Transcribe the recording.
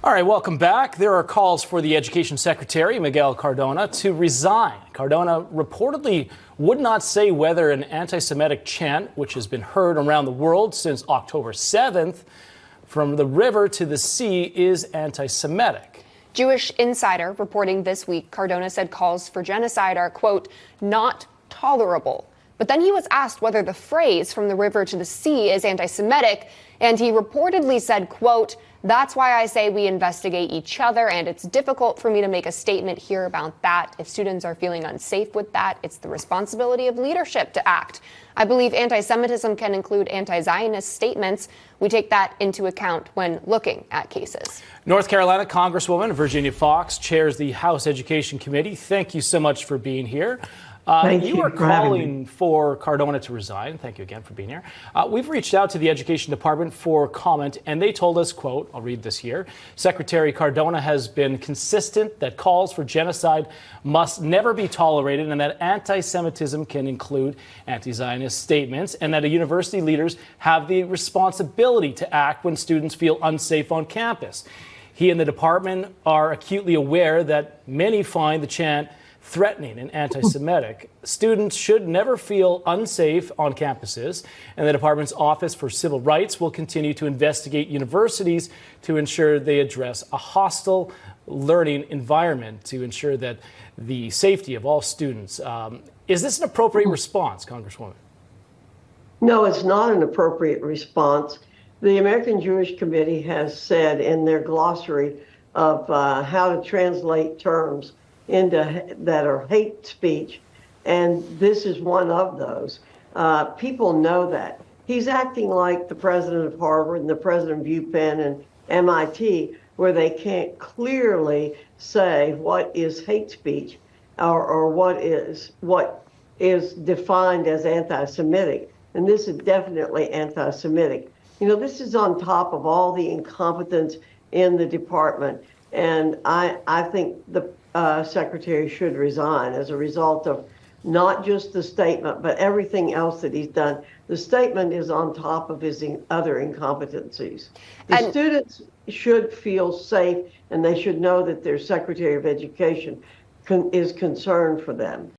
All right, welcome back. There are calls for the Education Secretary, Magill Cardona, to resign. Cardona reportedly would not say whether an anti-Semitic chant, which has been heard around the world since October 7th, from the river to the sea, is anti-Semitic. Jewish Insider reporting this week, Cardona said calls for genocide are, quote, not tolerable. But then he was asked whether the phrase from the river to the sea is anti-Semitic, and he reportedly said, quote, that's why I say we investigate each other, and it's difficult for me to make a statement here about that. If students are feeling unsafe with that, it's the responsibility of leadership to act. I believe anti-Semitism can include anti-Zionist statements. We take that into account when looking at cases. North Carolina Congresswoman Virginia Foxx chairs the House Education Committee. Thank you so much for being here. You are calling for Cardona to resign. Thank you again for being here. We've reached out to the Education Department for comment, and they told us, quote, I'll read this here, Secretary Cardona has been consistent that calls for genocide must never be tolerated and that anti-Semitism can include anti-Zionist statements and that university leaders have the responsibility to act when students feel unsafe on campus. He and the department are acutely aware that many find the chant threatening and anti-Semitic. Students should never feel unsafe on campuses, and the department's Office for Civil Rights will continue to investigate universities to ensure they address a hostile learning environment to ensure that the safety of all students. Is this an appropriate response, Congresswoman? No, it's not an appropriate response. The American Jewish Committee has said in their glossary of how to translate terms into that are hate speech, and this is one of those. People know that. He's acting like the president of Harvard and the president of UPenn and MIT, where they can't clearly say what is hate speech or what is defined as anti-Semitic. And this is definitely anti-Semitic. You know, this is on top of all the incompetence in the department. And I think the secretary should resign as a result of not just the statement, but everything else that he's done. The statement is on top of his other incompetencies. The students should feel safe, and they should know that their Secretary of Education is concerned for them.